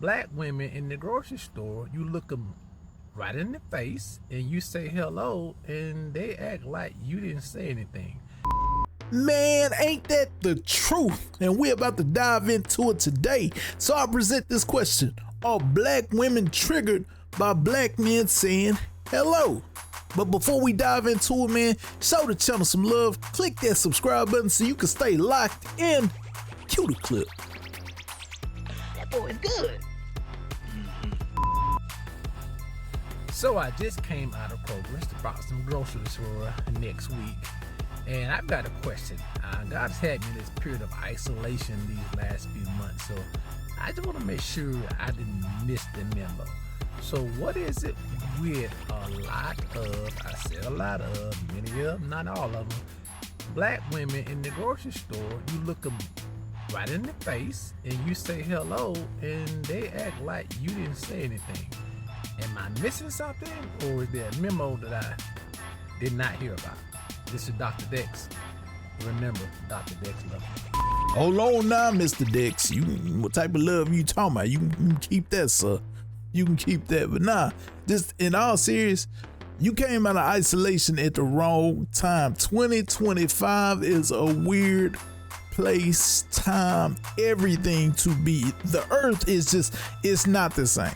Black women in the grocery store, you look them right in the face and you say hello and they act like you didn't say anything. Man, ain't that the truth? And we're about to dive into it today. So I present this question: are black women triggered by black men saying hello? But before we dive into it, man, show the channel some love. Click that subscribe button so you can stay locked in. Cue the clip. That boy is good. So I just came out of Kroger's to buy some groceries for next week. And I've got a question. God's had me in this period of isolation these last few months. So I just want to make sure I didn't miss the memo. So what is it with a lot of, I said a lot of, many of them, not all of them, black women in the grocery store, you look them right in the face and you say hello and they act like you didn't say anything. Am I missing something, or is there a memo that I did not hear about? This is Dr. Dex. Remember, Dr. Dex loves you. Hold on now, Mr. Dex. What type of love you talking about? You can keep that, sir. You can keep that. But nah, just in all serious, you came out of isolation at the wrong time. 2025 is a weird place, time, everything to be. The earth is just, it's not the same.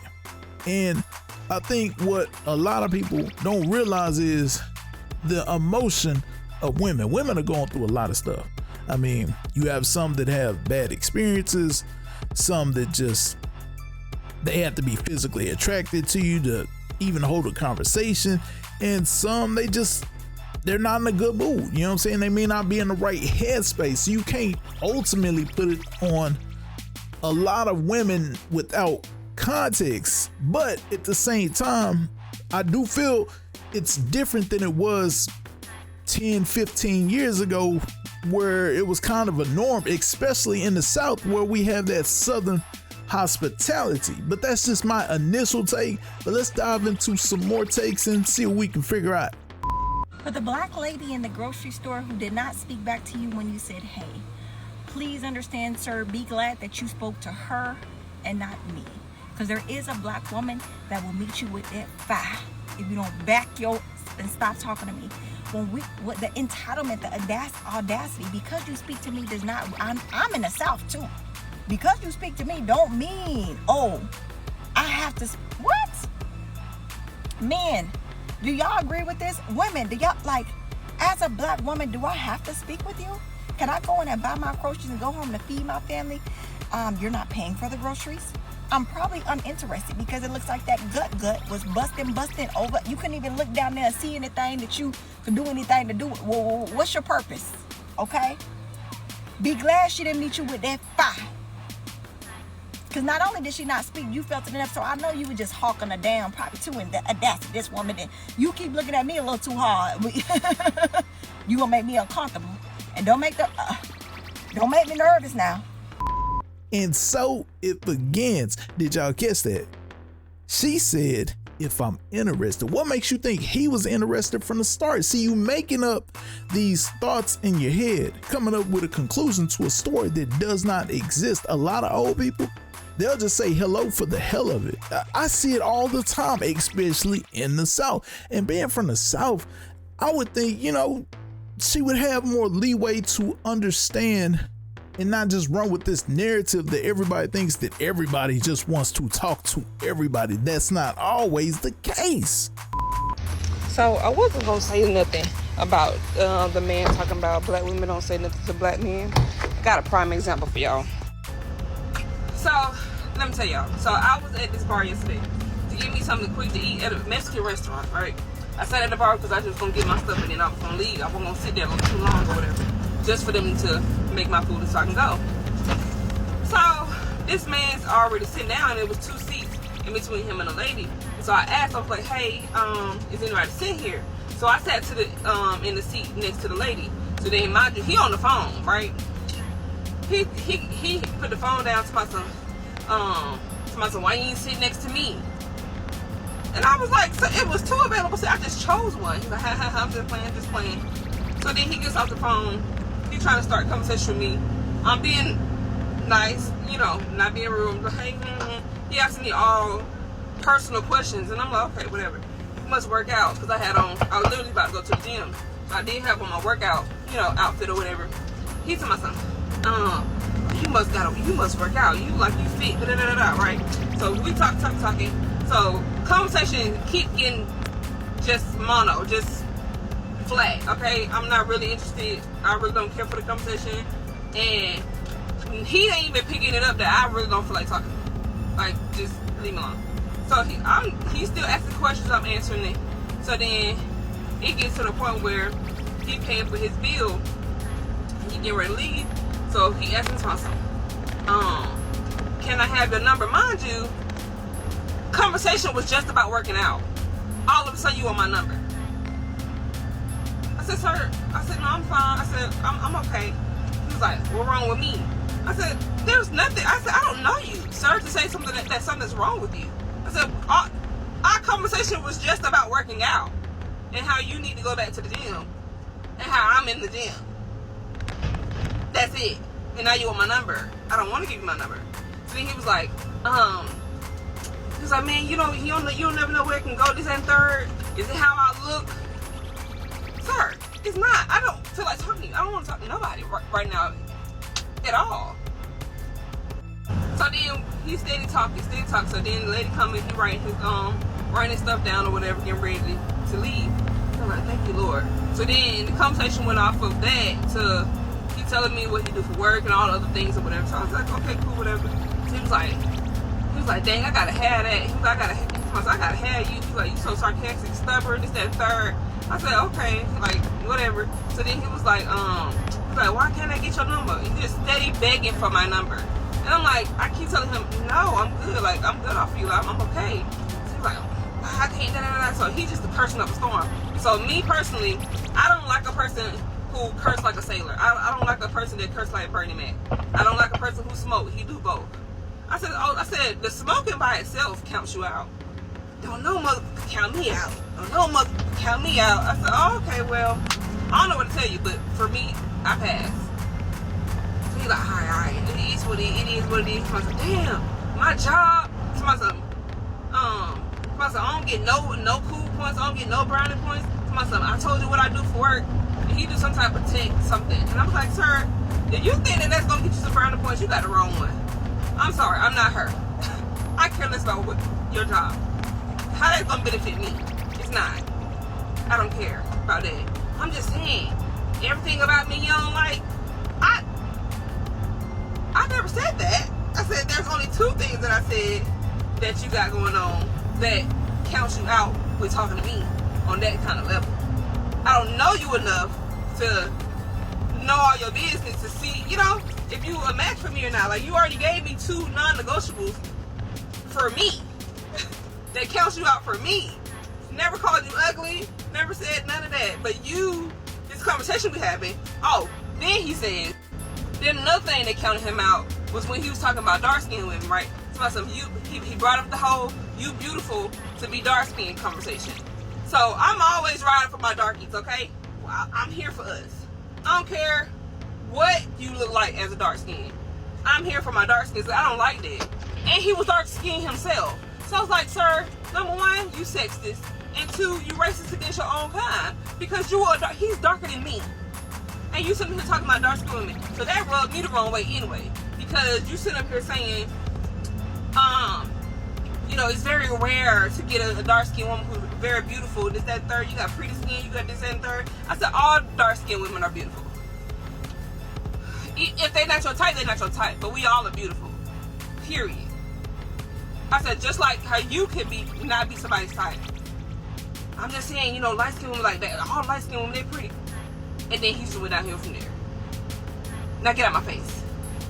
And I think what a lot of people don't realize is the emotion of women. Women are going through a lot of stuff. I mean, you have some that have bad experiences, some that just, they have to be physically attracted to you to even hold a conversation, and some they're not in a good mood. You know what I'm saying? They may not be in the right headspace. So you can't ultimately put it on a lot of women without context. But at the same time, I do feel it's different than it was 10, 15 years ago, where it was kind of a norm, especially in the South, where we have that Southern hospitality. But that's just my initial take. But let's dive into some more takes and see what we can figure out. For the black lady in the grocery store who did not speak back to you when you said hey, please understand, sir, be glad that you spoke to her and not me. Because there is a black woman that will meet you with that fire if you don't back your and stop talking to me. What the entitlement, the audacity, because you speak to me does not, I'm in the South too. Because you speak to me don't mean, oh, I have to, what? Men, do y'all agree with this? Women, do y'all, like, as a black woman, do I have to speak with you? Can I go in and buy my groceries and go home to feed my family? You're not paying for the groceries? I'm probably uninterested because it looks like that gut was busting over. You couldn't even look down there and see anything that you could do anything to do. Well, what's your purpose? Okay? Be glad she didn't meet you with that fire. Because not only did she not speak, you felt it enough. So I know you were just hawking her down probably too, and the audacity, this woman, and you keep looking at me a little too hard. You gonna make me uncomfortable. And don't make me nervous now. And so it begins. Did y'all catch that? She said, if I'm interested. What makes you think he was interested from the start? See, you making up these thoughts in your head, coming up with a conclusion to a story that does not exist. A lot of old people, they'll just say hello for the hell of it. I see it all the time, especially in the South. And being from the South, I would think, she would have more leeway to understand and not just run with this narrative that everybody thinks that everybody just wants to talk to everybody. That's not always the case. So I wasn't gonna say nothing about the man talking about black women don't say nothing to black men. Got a prime example for y'all. So let me tell y'all. So I was at this bar yesterday to get me something quick to eat at a Mexican restaurant, right? I sat at the bar because I was just gonna get my stuff and then I was gonna leave. I wasn't gonna sit there too long or whatever, just for them to make my food so I can go. So this man's already sitting down, and there was 2 seats in between him and a lady. So I asked, I was like, hey, is anybody sitting here? So I sat to the in the seat next to the lady. So then mind you, he on the phone, right? He put the phone down to my son, why you ain't sitting next to me? And I was like, so it was 2 available, so I just chose one. He's like, I'm just playing. So then he gets off the phone. He's trying to start a conversation with me. I'm being nice, not being rude. Like, hey, he asked me all personal questions, and I'm like, okay, whatever. It must work out, because I was literally about to go to the gym. So I did have on my workout, outfit or whatever. He told my son, you must work out. You fit, right? So we talking. So conversation keep getting just flat, okay? I'm not really interested. I really don't care for the conversation. And he ain't even picking it up that I really don't feel like talking. Like, just leave me alone. So he's still asking questions, I'm answering it. So then it gets to the point where he paying for his bill. He getting ready to leave. So he asked me something. Can I have your number? Mind you, conversation was just about working out. All of a sudden you want my number. I said, sir, no, I'm fine. I said, I'm okay. He was like, what's wrong with me? I said, there's nothing. I said, I don't know you, sir, to say something that something's wrong with you. I said, our conversation was just about working out and how you need to go back to the gym and how I'm in the gym. That's it. And now you want my number. I don't want to give you my number. So then he was like, man, you'll never know where it can go. This and third. Is it how I look? Sir, it's not. I don't feel like talking to you. I don't want to talk to nobody right now at all. So then he steady talking. So then the lady come and he writing his stuff down or whatever, getting ready to leave. I'm like, thank you, Lord. So then the conversation went off of that to he telling me what he do for work and all the other things or whatever. So I was like, okay, cool, whatever. So he was like, dang, I gotta have that. He was like, I gotta have you. He was like, you so sarcastic, stubborn, this, that, third. I said, okay, like, whatever. So then he was like, why can't I get your number? He just steady begging for my number. And I'm like, I keep telling him, no, I'm good. Like, I'm good off you. Like, I'm okay. So he's like, I can't, So he's just the person of the storm. So me personally, I don't like a person who curse like a sailor. I don't like a person that curse like Bernie Mac. I don't like a person who smoke. He do both. I said, the smoking by itself counts you out. Don't know motherfucker count me out. Don't know motherfucker count me out. I said, oh, okay, well, I don't know what to tell you, but for me, I pass. So he's like, all right, it is what it is. I said, damn, my job. I don't get no cool points. I don't get no brownie points. I told you what I do for work. And he do some type of tech something. And I was like, sir, if you think that's going to get you some brownie points, you got the wrong one. I'm sorry, I'm not her. I care less about your job. How that's gonna benefit me? It's not. I don't care about that. I'm just saying, everything about me you don't like. I never said that. I said there's only two things that I said that you got going on that counts you out with talking to me on that kind of level. I don't know you enough to know all your business to see, if you a match for me or not. Like, you already gave me 2 non-negotiables for me. That counts you out for me. Never called you ugly. Never said none of that. But this conversation we having. Oh, then he said. Then another thing that counted him out was when he was talking about dark-skinned women, right? So he brought up the whole "you beautiful to be dark-skinned" conversation. So I'm always riding for my darkies, okay? Well, I'm here for us. I don't care what you look like as a dark skin. I'm here for my dark skin, so I don't like that. And he was dark skinned himself. So I was like, sir, number 1, you sexist. And 2, you racist against your own kind. Because he's darker than me. And you sitting here talking about dark skinned women. So that rubbed me the wrong way anyway. Because you sitting up here saying, it's very rare to get a dark skinned woman who's very beautiful, this, that, third. You got pretty skin, you got this, and third. I said, all dark skinned women are beautiful. If they're not your type, they're not your type. But we all are beautiful. Period. I said, just like how you could not be somebody's type. I'm just saying, light-skinned women like that. All light-skinned women, they're pretty. And then he just went downhill from there. Now get out of my face.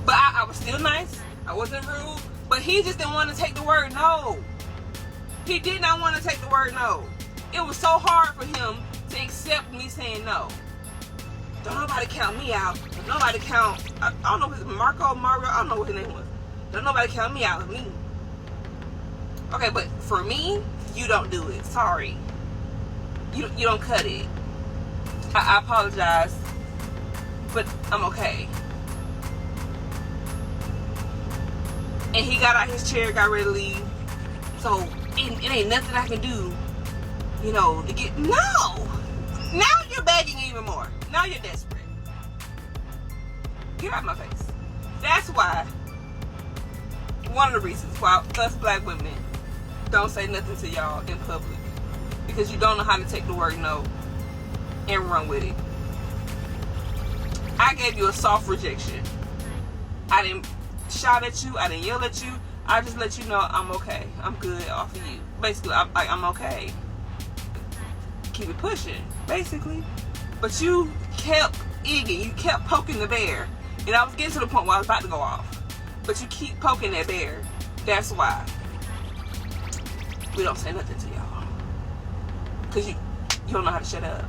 But I was still nice. I wasn't rude. But he just didn't want to take the word no. He did not want to take the word no. It was so hard for him to accept me saying no. Don't nobody count me out. Don't nobody count. I don't know if it's Mario. I don't know what his name was. Don't nobody count me out of me. Okay, but for me, you don't do it. Sorry. You don't cut it. I apologize. But I'm okay. and he got out his chair, got ready to leave. So it ain't nothing I can do, you know, to get. No! Now you're begging even more. Now you're desperate. Get out of my face. That's why, one of the reasons why us black women don't say nothing to y'all in public. Because you don't know how to take the word no and run with it. I gave you a soft rejection. I didn't shout at you. I didn't yell at you. I just let you know I'm okay. I'm good off of you. Basically, I'm okay. Keep it pushing, basically. But you kept egging. You kept poking the bear. And I was getting to the point where I was about to go off. But you keep poking that bear. That's why we don't say nothing to y'all. Because you don't know how to shut up.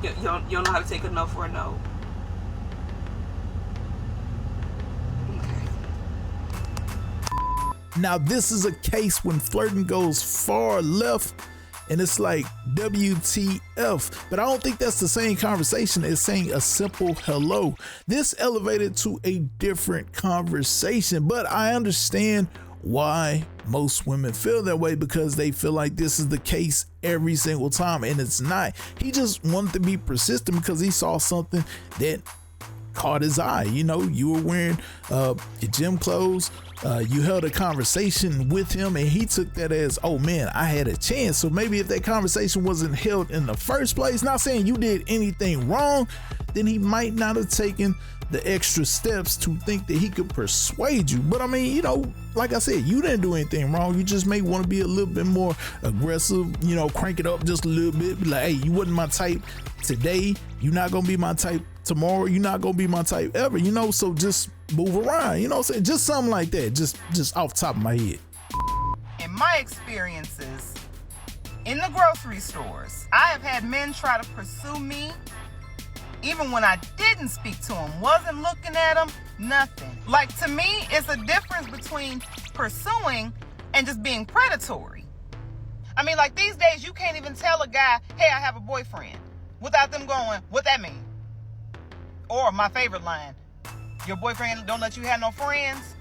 You don't know how to take a no for a no. Now, this is a case when flirting goes far left and it's like WTF, but I don't think that's the same conversation as saying a simple hello. This elevated to a different conversation, but I understand why most women feel that way, because they feel like this is the case every single time, and it's not. He just wanted to be persistent because he saw something that caught his eye. You know, you were wearing your gym clothes, you held a conversation with him, and he took that as, oh man, I had a chance. So maybe if that conversation wasn't held in the first place, not saying you did anything wrong, then he might not have taken the extra steps to think that he could persuade you. But I mean, you know, like I said, you didn't do anything wrong. You just may want to be a little bit more aggressive, you know, crank it up just a little bit. Be like, hey, you wasn't my type today. You're not going to be my type tomorrow. You're not going to be my type ever, you know, so just move around, you know what I'm saying? Just something like that, just off the top of my head. In my experiences in the grocery stores, I have had men try to pursue me even when I didn't speak to them, wasn't looking at them, nothing. Like, to me, it's a difference between pursuing and just being predatory. I mean, like, these days, you can't even tell a guy, hey, I have a boyfriend, without them going, what that mean? Or my favorite line, your boyfriend don't let you have no friends?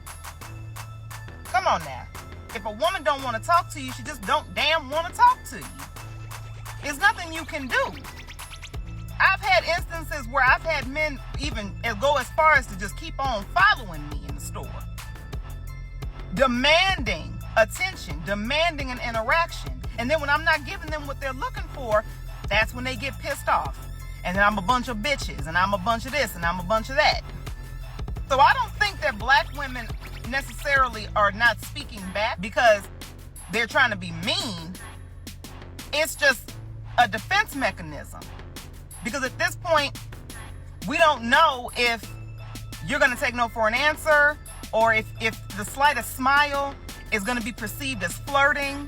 Come on now. If a woman don't want to talk to you, she just don't damn want to talk to you. There's nothing you can do. I've had instances where I've had men even go as far as to just keep on following me in the store, demanding attention, demanding an interaction. And then when I'm not giving them what they're looking for, that's when they get pissed off. And then I'm a bunch of bitches, and I'm a bunch of this, and I'm a bunch of that. So I don't think that black women necessarily are not speaking back because they're trying to be mean. It's just a defense mechanism. Because at this point, we don't know if you're going to take no for an answer, or if the slightest smile is going to be perceived as flirting,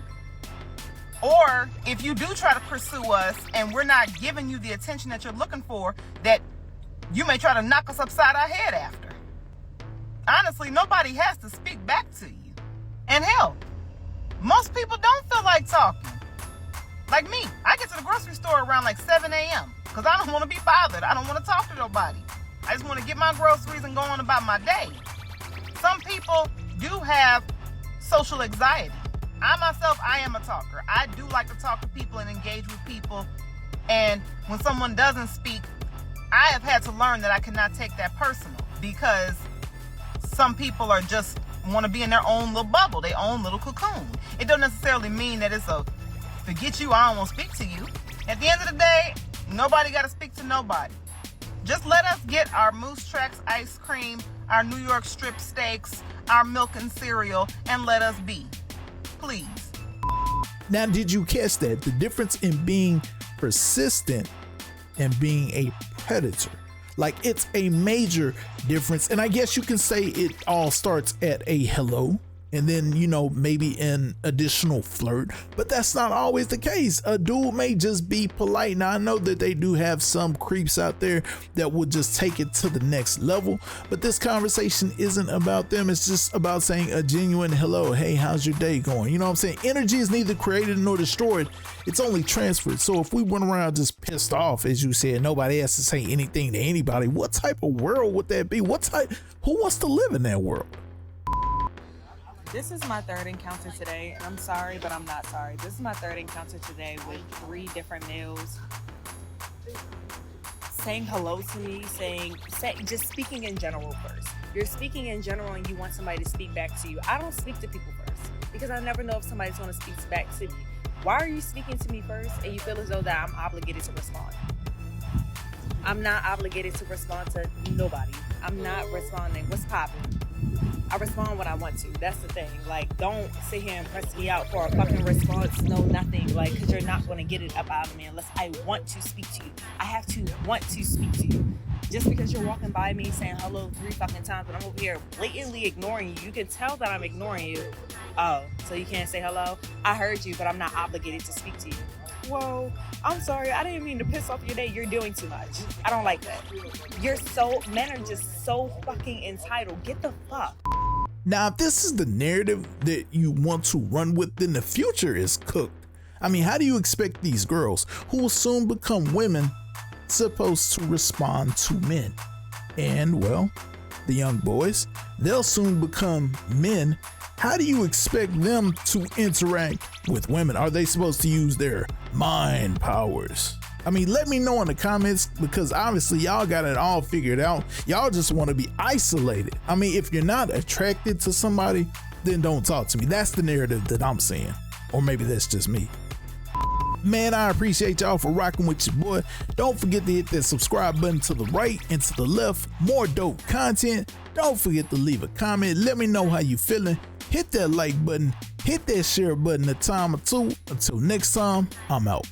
or if you do try to pursue us and we're not giving you the attention that you're looking for, that you may try to knock us upside our head after. Honestly, nobody has to speak back to you. And hell, most people don't feel like talking. Like me, I get to the grocery store around like 7 a.m. because I don't want to be bothered. I don't want to talk to nobody. I just want to get my groceries and go on about my day. Some people do have social anxiety. I myself, I am a talker. I do like to talk to people and engage with people. And when someone doesn't speak, I have had to learn that I cannot take that personal, because some people are just want to be in their own little bubble, their own little cocoon. It doesn't necessarily mean that it's a forget you, I don't want to speak to you. At the end of the day, nobody got to speak to nobody. Just let us get our Moose Tracks ice cream, our New York strip steaks, our milk and cereal, and let us be. Please. Now, did you catch that? The difference in being persistent and being a predator. Like, it's a major difference. And I guess you can say it all starts at a hello, and then, you know, maybe an additional flirt, but that's not always the case. A dude may just be polite. Now, I know that they do have some creeps out there that will just take it to the next level, but this conversation isn't about them. It's just about saying a genuine hello. Hey, how's your day going? You know what I'm saying? Energy is neither created nor destroyed. It's only transferred. So if we went around just pissed off, as you said, nobody has to say anything to anybody, what type of world would that be? Who wants to live in that world? This is my third encounter today, and I'm sorry, but I'm not sorry. This is my third encounter today with 3 different males saying hello to me, just speaking in general first. You're speaking in general and you want somebody to speak back to you. I don't speak to people first because I never know if somebody's going to speak back to me. Why are you speaking to me first and you feel as though that I'm obligated to respond? I'm not obligated to respond to nobody. I'm not responding. What's poppin'? I respond when I want to. That's the thing. Like, don't sit here and press me out for a fucking response. No, nothing. Like, because you're not going to get it up out of me unless I want to speak to you. I have to want to speak to you. Just because you're walking by me saying hello 3 fucking times, but I'm over here blatantly ignoring you. You can tell that I'm ignoring you. Oh, so you can't say hello? I heard you, but I'm not obligated to speak to you. Whoa, I'm sorry. I didn't mean to piss off your day. You're doing too much. I don't like that. Men are just so fucking entitled. Get the fuck. Now, if this is the narrative that you want to run with, then the future is cooked. I mean, how do you expect these girls, who will soon become women, supposed to respond to men? And, well, the young boys, they'll soon become men. How do you expect them to interact with women? Are they supposed to use their mind powers? I mean, let me know in the comments, because obviously y'all got it all figured out. Y'all just want to be isolated. I mean, if you're not attracted to somebody, then don't talk to me. That's the narrative that I'm seeing. Or maybe that's just me. Man, I appreciate y'all for rocking with your boy. Don't forget to hit that subscribe button to the right and to the left. More dope content. Don't forget to leave a comment. Let me know how you feeling. Hit that like button. Hit that share button a time or two. Until next time, I'm out.